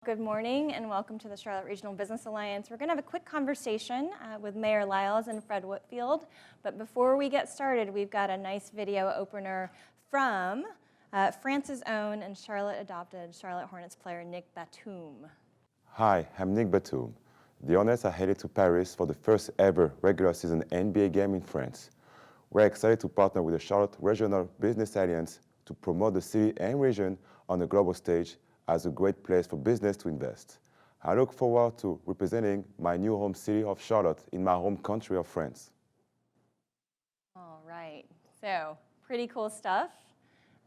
Good morning and welcome to the Charlotte Regional Business Alliance. We're going to have a quick conversation with Mayor Lyles and Fred Whitfield. But before we get started, we've got a nice video opener from France's own and Charlotte adopted Charlotte Hornets player Nick Batum. Hi, I'm Nick Batum. The Hornets are headed to Paris for the first ever regular season NBA game in France. We're excited to partner with the Charlotte Regional Business Alliance to promote the city and region on the global stage as a great place for business to invest. I look forward to representing my new home city of Charlotte in my home country of France. All right, so pretty cool stuff.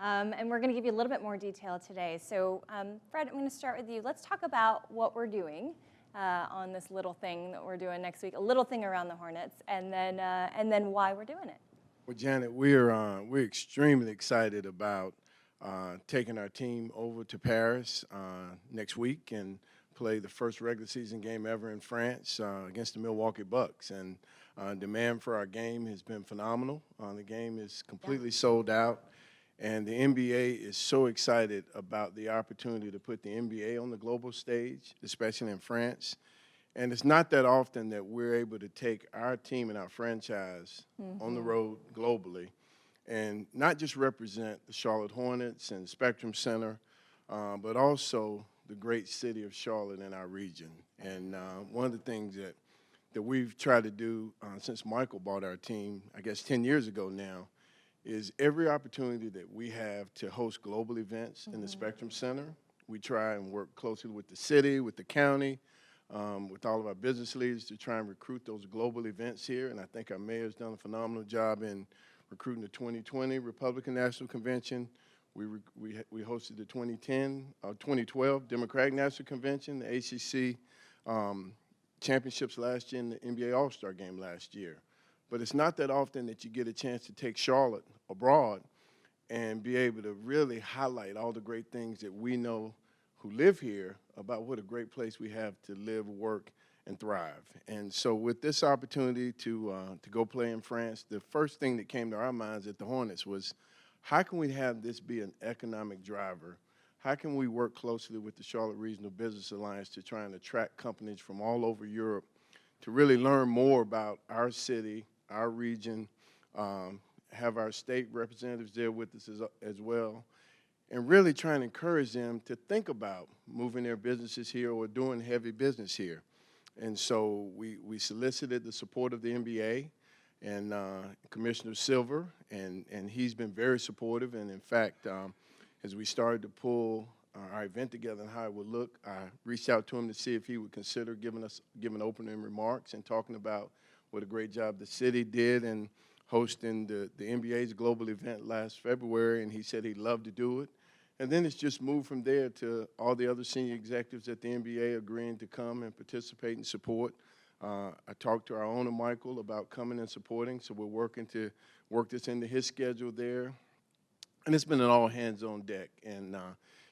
And we're going to give you a little bit more detail today. So Fred, I'm going to start with you. Let's talk about what we're doing on this little thing that we're doing next week, a little thing around the Hornets, and then why we're doing it. Well, Janet, we're extremely excited about taking our team over to Paris next week and play the first regular season game ever in France against the Milwaukee Bucks. And demand for our game has been phenomenal. The game is completely sold out. And the NBA is so excited about the opportunity to put the NBA on the global stage, especially in France. And it's not that often that we're able to take our team and our franchise on the road globally and not just represent the Charlotte Hornets and Spectrum Center, but also the great city of Charlotte and our region. And one of the things that we've tried to do since Michael bought our team, I guess 10 years ago now, is every opportunity that we have to host global events in the Spectrum Center, we try and work closely with the city, with the county, with all of our business leaders to try and recruit those global events here. And I think our mayor's done a phenomenal job in recruiting the 2020 Republican National Convention. We hosted the 2012 Democratic National Convention, the ACC championships last year, and the NBA All-Star Game last year. But it's not that often that you get a chance to take Charlotte abroad and be able to really highlight all the great things that we know who live here about what a great place we have to live, work, and thrive. And so with this opportunity to go play in France, the first thing that came to our minds at the Hornets was, how can we have this be an economic driver? How can we work closely with the Charlotte Regional Business Alliance to try and attract companies from all over Europe to really learn more about our city, our region, have our state representatives there with us as well, and really try and encourage them to think about moving their businesses here or doing heavy business here. And so we solicited the support of the NBA and Commissioner Silver, and he's been very supportive. And in fact, as we started to pull our event together and how it would look, I reached out to him to see if he would consider giving opening remarks and talking about what a great job the city did in hosting the NBA's global event last February, and he said he'd love to do it. And then it's just moved from there to all the other senior executives at the NBA agreeing to come and participate and support. I talked to our owner, Michael, about coming and supporting, so we're working to work this into his schedule there. And it's been an all hands on deck, and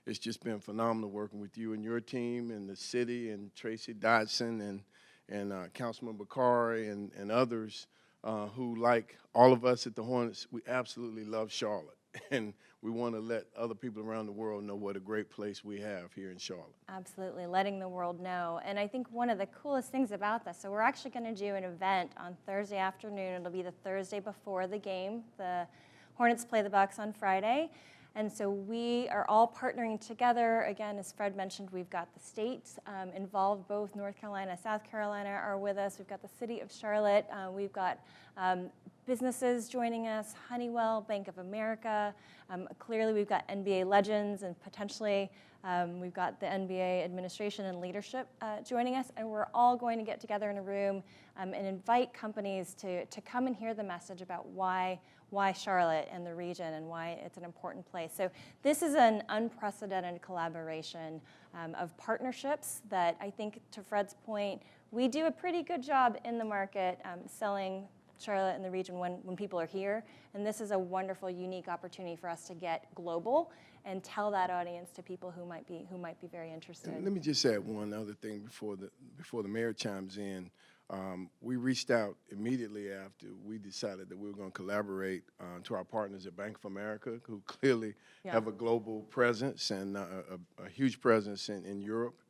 it's just been phenomenal working with you and your team and the city and Tracy Dodson and Councilman Bakari and others who, like all of us at the Hornets, we absolutely love Charlotte. And we want to let other people around the world know what a great place we have here in Charlotte. Absolutely, letting the world know. And I think one of the coolest things about this, so we're actually going to do an event on Thursday afternoon. It'll be the Thursday before the game. The Hornets play the Bucks on Friday. And so we are all partnering together. Again, as Fred mentioned, we've got the states involved. Both North Carolina, South Carolina are with us. We've got the city of Charlotte. We've got businesses joining us, Honeywell, Bank of America. Clearly, we've got NBA legends, and potentially we've got the NBA administration and leadership joining us. And we're all going to get together in a room and invite companies to come and hear the message about why Charlotte and the region and why it's an important place. So this is an unprecedented collaboration of partnerships that I think, to Fred's point, we do a pretty good job in the market selling Charlotte and the region when people are here. And this is a wonderful, unique opportunity for us to get global and tell that audience to people who might be very interested. And let me just add one other thing before the mayor chimes in. We reached out immediately after we decided that we were going to collaborate to our partners at Bank of America, who clearly have a global presence and a huge presence in Europe.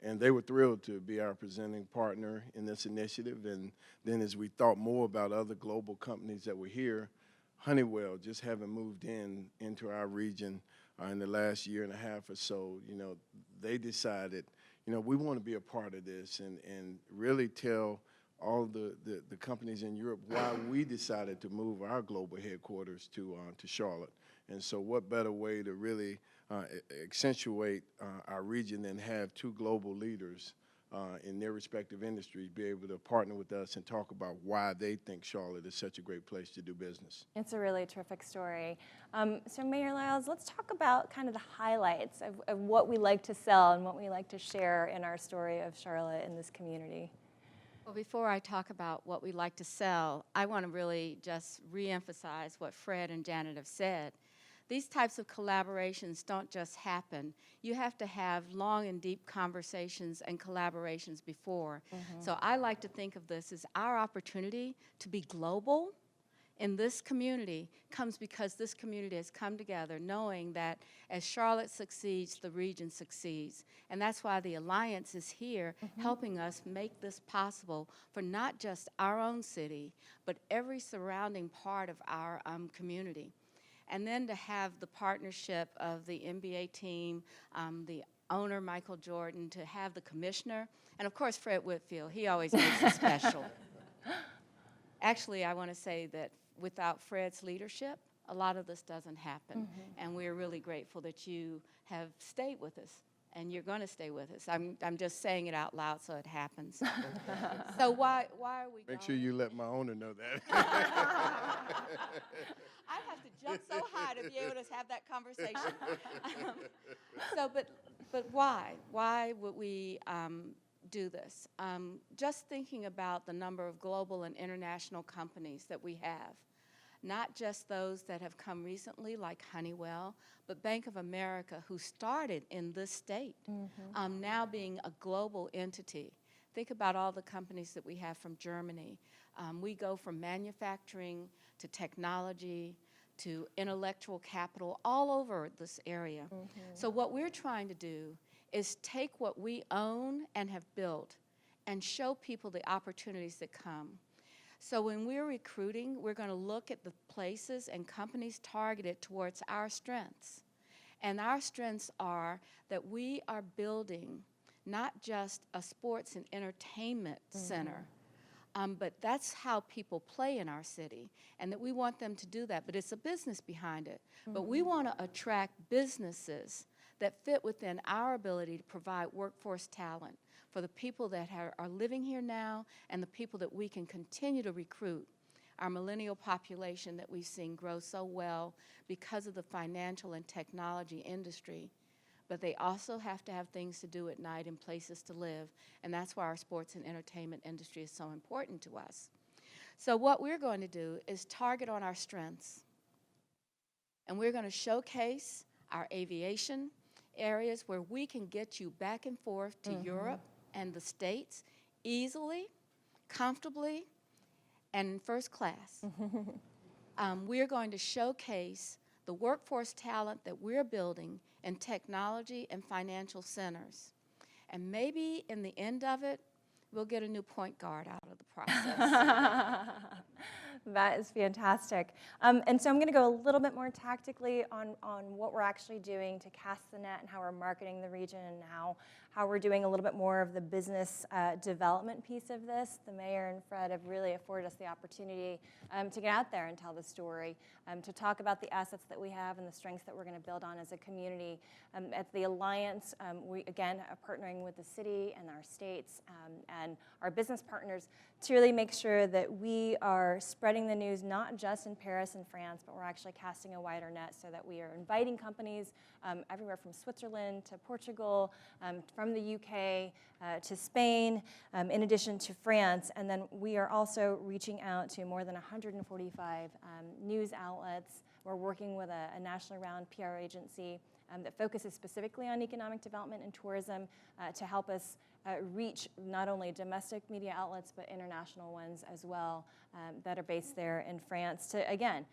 And they were thrilled to be our presenting partner in this initiative. And then as we thought more about other global companies that were here, Honeywell, just having moved into our region in the last year and a half or so, they decided, we want to be a part of this and really tell all the companies in Europe why we decided to move our global headquarters to Charlotte. And so what better way to really accentuate our region than have two global leaders in their respective industries be able to partner with us and talk about why they think Charlotte is such a great place to do business. It's a really terrific story. So Mayor Lyles, let's talk about kind of the highlights of what we like to sell and what we like to share in our story of Charlotte in this community. Well, before I talk about what we like to sell, I want to really just reemphasize what Fred and Janet have said. These types of collaborations don't just happen. You have to have long and deep conversations and collaborations before. So I like to think of this as our opportunity to be global in this community comes because this community has come together knowing that as Charlotte succeeds, the region succeeds. And that's why the Alliance is here helping us make this possible for not just our own city, but every surrounding part of our community. And then to have the partnership of the NBA team, the owner, Michael Jordan, to have the commissioner, and of course, Fred Whitfield, he always makes it special. Actually, I want to say that without Fred's leadership, a lot of this doesn't happen. And we're really grateful that you have stayed with us, and you're going to stay with us. I'm just saying it out loud so it happens. So why are we Make sure you let my owner know that. I have to jump so high to be able to have that conversation. But why? Why would we do this? Just thinking about the number of global and international companies that we have, not just those that have come recently like Honeywell, but Bank of America, who started in this state, now being a global entity. Think about all the companies that we have from Germany. We go from manufacturing to technology to intellectual capital all over this area. So what we're trying to do is take what we own and have built and show people the opportunities that come. So when we're recruiting, we're going to look at the places and companies targeted towards our strengths. And our strengths are that we are building not just a sports and entertainment center, but that's how people play in our city, and that we want them to do that. But it's a business behind it. But we want to attract businesses that fit within our ability to provide workforce talent for the people that are living here now and the people that we can continue to recruit. Our millennial population that we've seen grow so well because of the financial and technology industry. But they also have to have things to do at night and places to live, and that's why our sports and entertainment industry is so important to us. So what we're going to do is target on our strengths, and we're going to showcase our aviation areas where we can get you back and forth to Europe and the States easily, comfortably, and in first class. We're going to showcase the workforce talent that we're building in technology and financial centers. And maybe in the end of it, we'll get a new point guard out of the process. That is fantastic. And so I'm going to go a little bit more tactically on what we're actually doing to cast the net and how we're marketing the region and how we're doing a little bit more of the business development piece of this. The mayor and Fred have really afforded us the opportunity to get out there and tell the story, to talk about the assets that we have and the strengths that we're going to build on as a community. At the Alliance, we, again, are partnering with the city and our states and our business partners to really make sure that we are spreading the news not just in Paris and France, but we're actually casting a wider net so that we are inviting companies everywhere from Switzerland to Portugal, from the UK to Spain, in addition to France. And then we are also reaching out to more than 145 news outlets. We're working with a nationally renowned PR agency that focuses specifically on economic development and tourism to help us reach not only domestic media outlets but international ones as well that are based there in France to, again,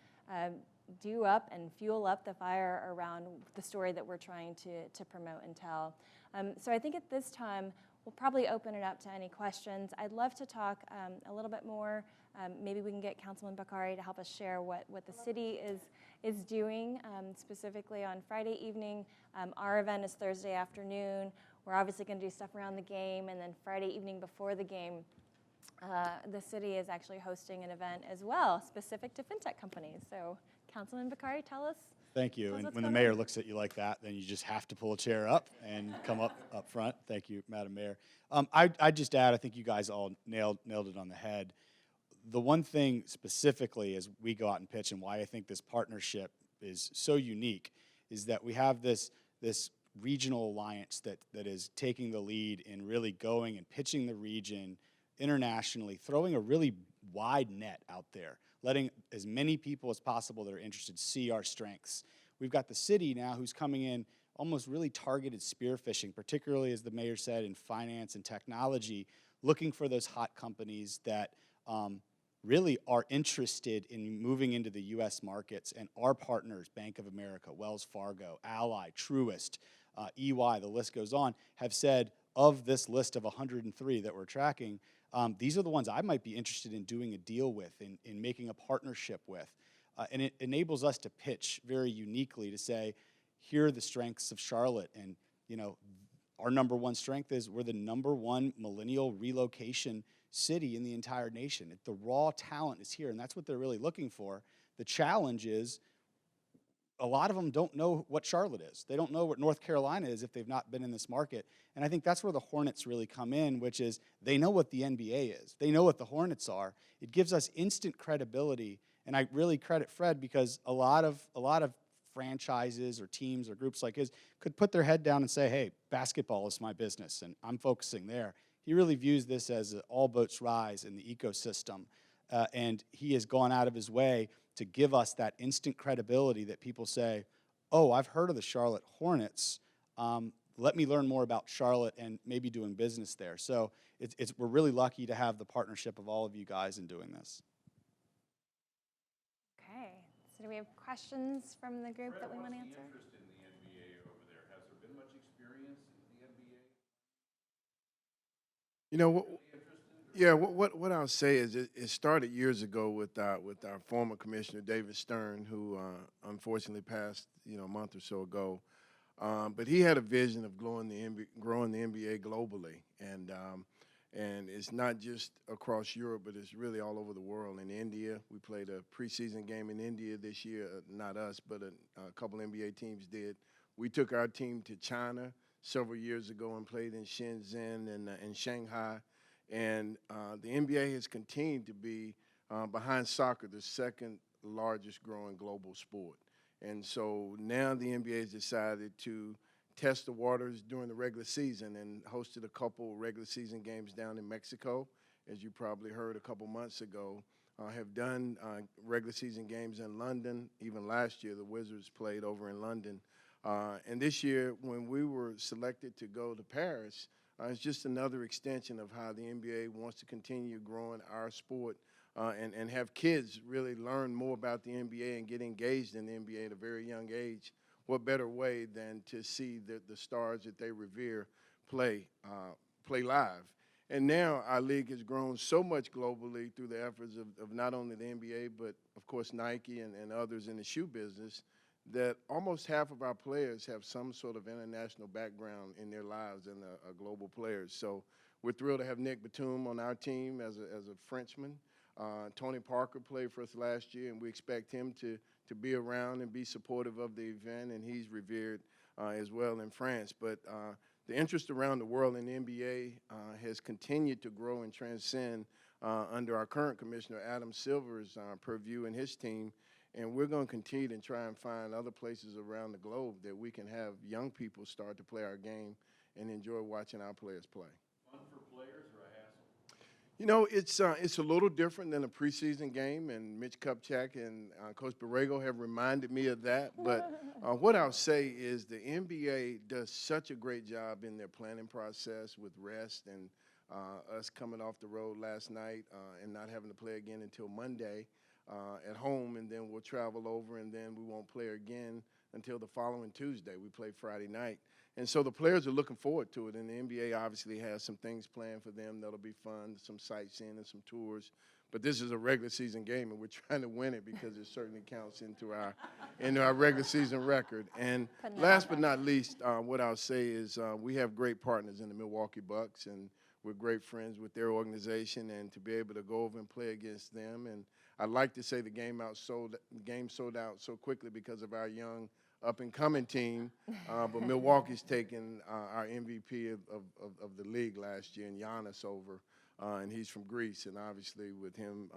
do up and fuel up the fire around the story that we're trying to promote and tell. So I think at this time, we'll probably open it up to any questions. I'd love to talk a little bit more. Maybe we can get Councilman Bakari to help us share what the city is doing specifically on Friday evening. Our event is Thursday afternoon. We're obviously going to do stuff around the game, and then Friday evening before the game, the city is actually hosting an event as well, specific to fintech companies. So, Councilman Bakari, tell us. Thank you. And what's when the going mayor on. looks at you like that, then you just have to pull a chair up and come up front. Thank you, Madam Mayor. I'd just add, I think you guys all nailed it on the head. The one thing specifically as we go out and pitch, and why I think this partnership is so unique, is that we have this regional alliance that is taking the lead in really going and pitching the region internationally, throwing a really wide net out there, letting as many people as possible that are interested see our strengths. We've got the city now who's coming in almost really targeted spearfishing, particularly, as the mayor said, in finance and technology, looking for those hot companies that really are interested in moving into the U.S. markets. And our partners, Bank of America, Wells Fargo, Ally, Truist, EY, the list goes on, have said, of this list of 103 that we're tracking, these are the ones I might be interested in doing a deal with, in making a partnership with. And it enables us to pitch very uniquely to say, here are the strengths of Charlotte. And, you know, our number one strength is we're the number one millennial relocation city in the entire nation. The raw talent is here, and that's what they're really looking for. The challenge is a lot of them don't know what Charlotte is. They don't know what North Carolina is if they've not been in this market. And I think that's where the Hornets really come in, which is they know what the NBA is. They know what the Hornets are. It gives us instant credibility. And I really credit Fred, because a lot of franchises or teams or groups like his could put their head down and say, hey, basketball is my business and I'm focusing there. He really views this as all boats rise in the ecosystem. And he has gone out of his way to give us that instant credibility that people say, oh, I've heard of the Charlotte Hornets. Let me learn more about Charlotte and maybe doing business there. So we're really lucky to have the partnership of all of you guys in doing this. Okay. So do we have questions from the group that we want to answer? What's the interest in the NBA over there? Has there been much experience in the NBA? You know, yeah, what I'll say is it started years ago with our former commissioner, David Stern, who unfortunately passed, a month or so ago. But he had a vision of growing the NBA globally, and it's not just across Europe, but it's really all over the world. In India, we played a preseason game in India this year. Not us, but a couple NBA teams did. We took our team to China several years ago and played in Shenzhen and Shanghai. And the NBA has continued to be, behind soccer, the second largest growing global sport. And so now the NBA has decided to test the waters during the regular season and hosted a couple regular season games down in Mexico, as you probably heard a couple months ago, have done regular season games in London. Even last year, the Wizards played over in London. And this year, when we were selected to go to Paris, it's just another extension of how the NBA wants to continue growing our sport and have kids really learn more about the NBA and get engaged in the NBA at a very young age. What better way than to see the stars that they revere play live? And now our league has grown so much globally through the efforts of not only the NBA, but, of course, Nike and others in the shoe business, that almost half of our players have some sort of international background in their lives and are global players. So we're thrilled to have Nick Batum on our team as a Frenchman. Tony Parker played for us last year, and we expect him to be around and be supportive of the event, and he's revered as well in France. But the interest around the world in the NBA has continued to grow and transcend under our current commissioner, Adam Silver's purview and his team. And we're going to continue to try and find other places around the globe that we can have young people start to play our game and enjoy watching our players play. Fun for players or a hassle? It's a little different than a preseason game, and Mitch Kupchak and Coach Borrego have reminded me of that. But what I'll say is the NBA does such a great job in their planning process with rest and us coming off the road last night and not having to play again until Monday. At home, and then we'll travel over, and then we won't play again until the following Tuesday. We play Friday night. And so the players are looking forward to it, and the NBA obviously has some things planned for them that'll be fun, some sightseeing and some tours. But this is a regular season game, and we're trying to win it because it certainly counts into our regular season record. And last but not least, what I'll say is we have great partners in the Milwaukee Bucks, and we're great friends with their organization, and to be able to go over and play against them. And I'd like to say the game sold out so quickly because of our young up-and-coming team, but Milwaukee's taken our MVP of the league last year, and Giannis over, and he's from Greece. And obviously with him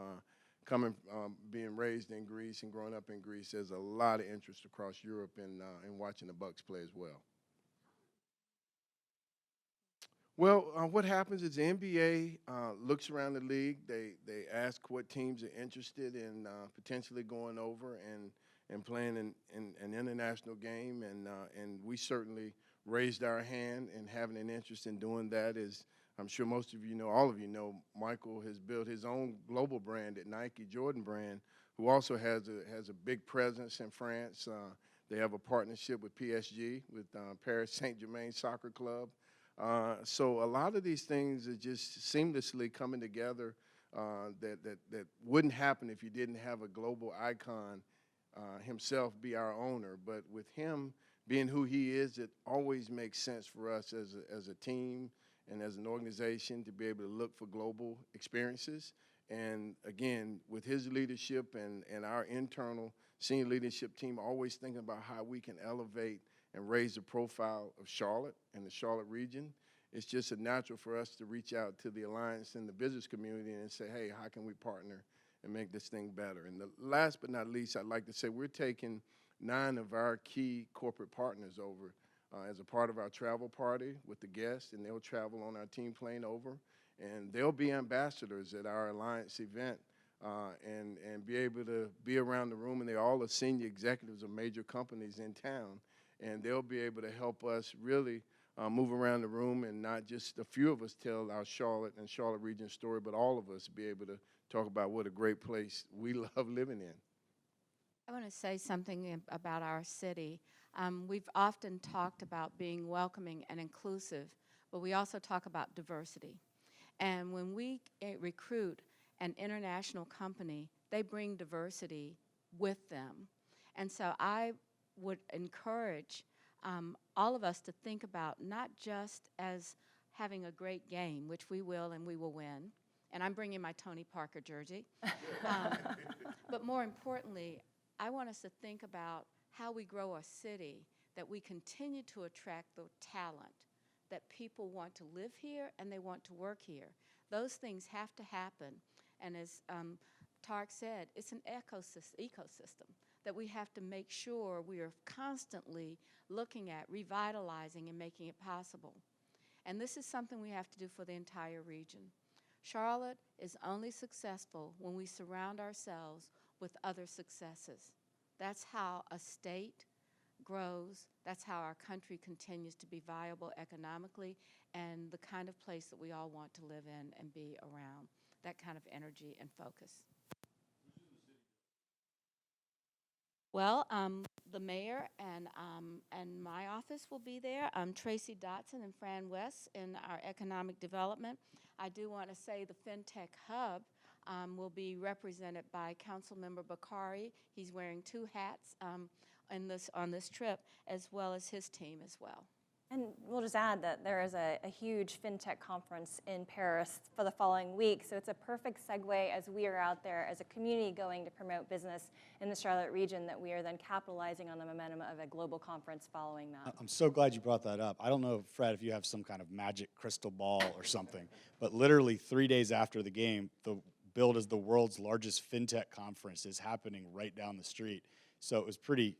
being raised in Greece and growing up in Greece, there's a lot of interest across Europe in watching the Bucks play as well. Well, what happens is the NBA looks around the league. They ask what teams are interested in potentially going over and playing an international game, and we certainly raised our hand and having an interest in doing that. As I'm sure most of you know, all of you know, Michael has built his own global brand at Nike, Jordan brand, who also has a big presence in France. They have a partnership with PSG, with Paris Saint-Germain Soccer Club. So a lot of these things are just seamlessly coming together that wouldn't happen if you didn't have a global icon himself be our owner. But with him being who he is, it always makes sense for us as a team and as an organization to be able to look for global experiences. And again, with his leadership and our internal senior leadership team, always thinking about how we can elevate and raise the profile of Charlotte and the Charlotte region, it's just a natural for us to reach out to the alliance and the business community and say, hey, how can we partner and make this thing better? And the last but not least, I'd like to say we're taking 9 of our key corporate partners over as a part of our travel party with the guests, and they'll travel on our team plane over, and they'll be ambassadors at our alliance event and be able to be around the room, and they're all the senior executives of major companies in town. And they'll be able to help us really move around the room and not just a few of us tell our Charlotte and Charlotte region story, but all of us be able to talk about what a great place we love living in. I want to say something about our city. We've often talked about being welcoming and inclusive, but we also talk about diversity. And when we recruit an international company, they bring diversity with them. And so I would encourage all of us to think about not just as having a great game, which we will and we will win, and I'm bringing my Tony Parker jersey, but more importantly, I want us to think about how we grow a city, that we continue to attract the talent, that people want to live here and they want to work here. Those things have to happen, and as Tarek said, it's an ecosystem that we have to make sure we are constantly looking at, revitalizing, and making it possible. And this is something we have to do for the entire region. Charlotte is only successful when we surround ourselves with other successes. That's how a state grows. That's how our country continues to be viable economically, and the kind of place that we all want to live in and be around, that kind of energy and focus. Well, the mayor and my office will be there. Tracy Dotson and Fran West in our economic development. I do want to say the FinTech Hub will be represented by Councilmember Bakari. He's wearing 2 hats on this trip, as well as his team as well. And we'll just add that there is a huge FinTech conference in Paris for the following week, so it's a perfect segue as we are out there as a community going to promote business in the Charlotte region, that we are then capitalizing on the momentum of a global conference following that. I'm so glad you brought that up. I don't know, Fred, if you have some kind of magic crystal ball or something, but literally 3 days after the game, the billed as the world's largest FinTech conference is happening right down the street. So it was pretty,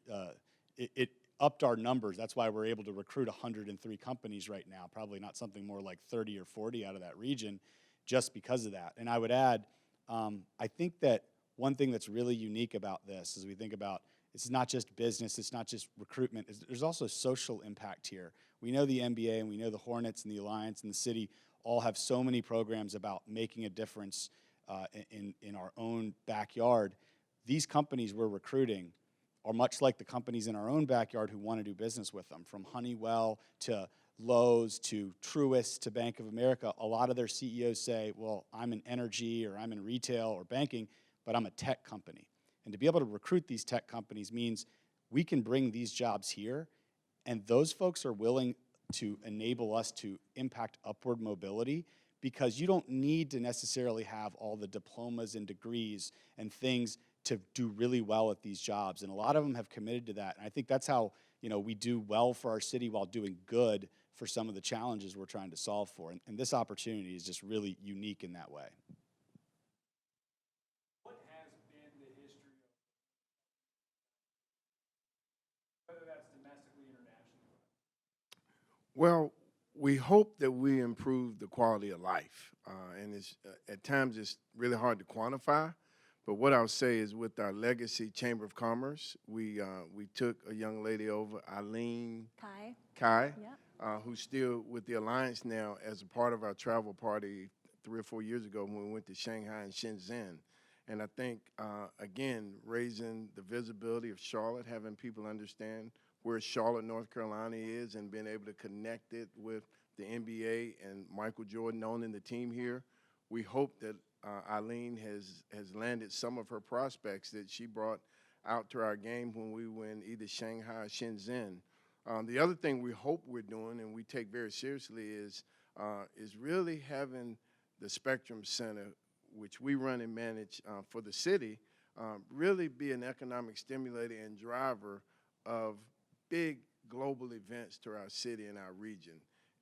it upped our numbers. That's why we're able to recruit 103 companies right now, probably not something more like 30 or 40 out of that region, just because of that. And I would add, I think that one thing that's really unique about this, as we think about, it's not just business, it's not just recruitment, there's also social impact here. We know the NBA and we know the Hornets and the Alliance and the city all have so many programs about making a difference in our own backyard. These companies we're recruiting are much like the companies in our own backyard who want to do business with them, from Honeywell to Lowe's to Truist to Bank of America. A lot of their CEOs say, well, I'm in energy or I'm in retail or banking, but I'm a tech company. And to be able to recruit these tech companies means we can bring these jobs here, and those folks are willing to enable us to impact upward mobility, because you don't need to necessarily have all the diplomas and degrees and things to do really well at these jobs. And a lot of them have committed to that. And I think that's how, we do well for our city while doing good for some of the challenges we're trying to solve for. And this opportunity is just really unique in that way. What has been the history of, whether that's domestically, internationally? Well, we hope that we improve the quality of life, and it's at times it's really hard to quantify. But what I'll say is, with our legacy Chamber of Commerce, we took a young lady over, Eileen Kai, Yeah. who's still with the Alliance now as a part of our travel party 3 or 4 years ago when we went to Shanghai and Shenzhen. And I think, again, raising the visibility of Charlotte, having people understand where Charlotte, North Carolina is, and being able to connect it with the NBA and Michael Jordan owning the team here. We hope that Eileen has landed some of her prospects that she brought out to our game when we were in either Shanghai or Shenzhen. The other thing we hope we're doing, and we take very seriously, is really having the Spectrum Center, which we run and manage for the city, really be an economic stimulator and driver of big global events to our city and our region.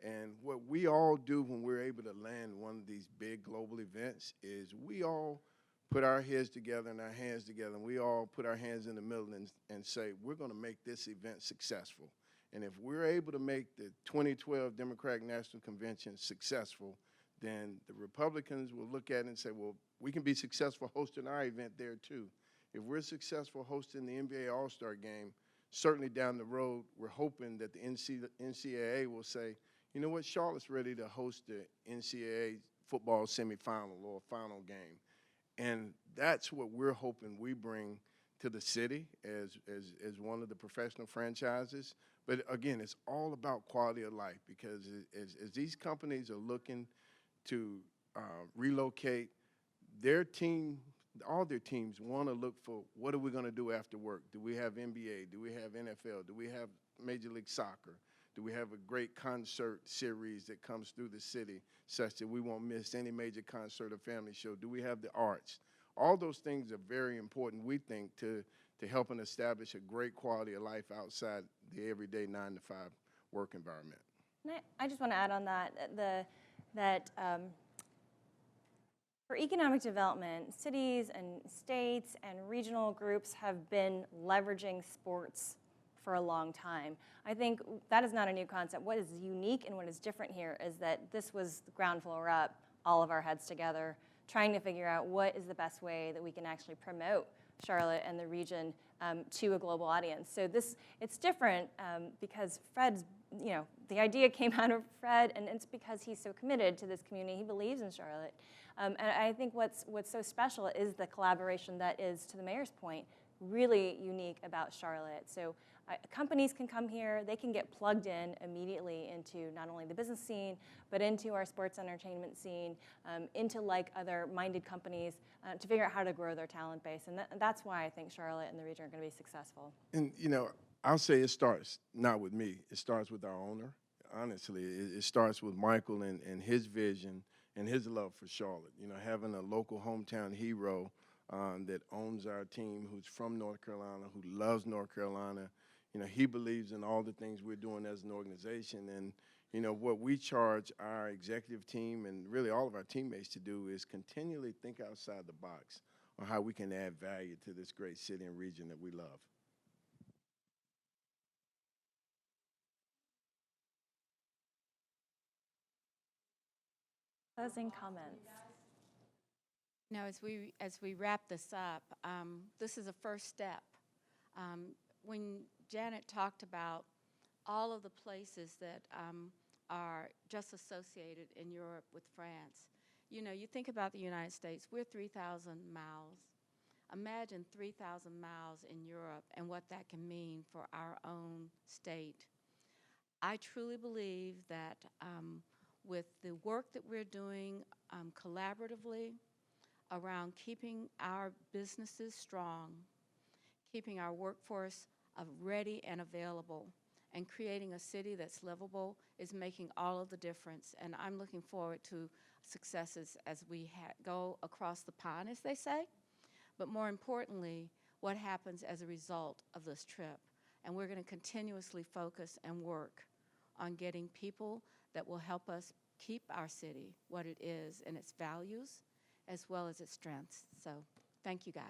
And what we all do when we're able to land one of these big global events is we all put our heads together and our hands together, and we all put our hands in the middle and say, we're going to make this event successful. And if we're able to make the 2012 Democratic National Convention successful, then the Republicans will look at it and say, well, we can be successful hosting our event there too. If we're successful hosting the NBA All-Star Game, certainly down the road, we're hoping that the NCAA will say, you know what, Charlotte's ready to host the NCAA football semifinal or final game. And that's what we're hoping we bring to the city as one of the professional franchises. But again, it's all about quality of life, because as these companies are looking to relocate, their team, all their teams want to look for, what are we going to do after work? Do we have NBA? Do we have NFL? Do we have Major League Soccer? Do we have a great concert series that comes through the city such that we won't miss any major concert or family show? Do we have the arts? All those things are very important, we think, to helping establish a great quality of life outside the everyday 9-to-5 work environment. And I just want to add on that, for economic development, cities and states and regional groups have been leveraging sports for a long time. I think that is not a new concept. What is unique and what is different here is that this was ground floor up, all of our heads together, trying to figure out what is the best way that we can actually promote Charlotte and the region to a global audience. So it's different because Fred's, the idea came out of Fred, and it's because he's so committed to this community. He believes in Charlotte. And I think what's so special is the collaboration that is, to the mayor's point, really unique about Charlotte. So companies can come here, they can get plugged in immediately into not only the business scene, but into our sports entertainment scene, into like other minded companies to figure out how to grow their talent base. And that's why I think Charlotte and the region are going to be successful. And, I'll say it starts not with me. It starts with our owner. Honestly, it starts with Michael and his vision and his love for Charlotte. Having a local hometown hero that owns our team, who's from North Carolina, who loves North Carolina. He believes in all the things we're doing as an organization. And, what we charge our executive team and really all of our teammates to do is continually think outside the box on how we can add value to this great city and region that we love. Closing comments. As we wrap this up, this is a first step. When Janet talked about all of the places that are just associated in Europe with France, you think about the United States. We're 3,000 miles Imagine 3,000 miles in Europe and what that can mean for our own state. I truly believe that with the work that we're doing collaboratively around keeping our businesses strong, keeping our workforce ready and available, and creating a city that's livable is making all of the difference. And I'm looking forward to successes as we go across the pond, as they say, but more importantly, what happens as a result of this trip. And we're going to continuously focus and work on getting people that will help us keep our city what it is and its values as well as its strengths. So thank you guys.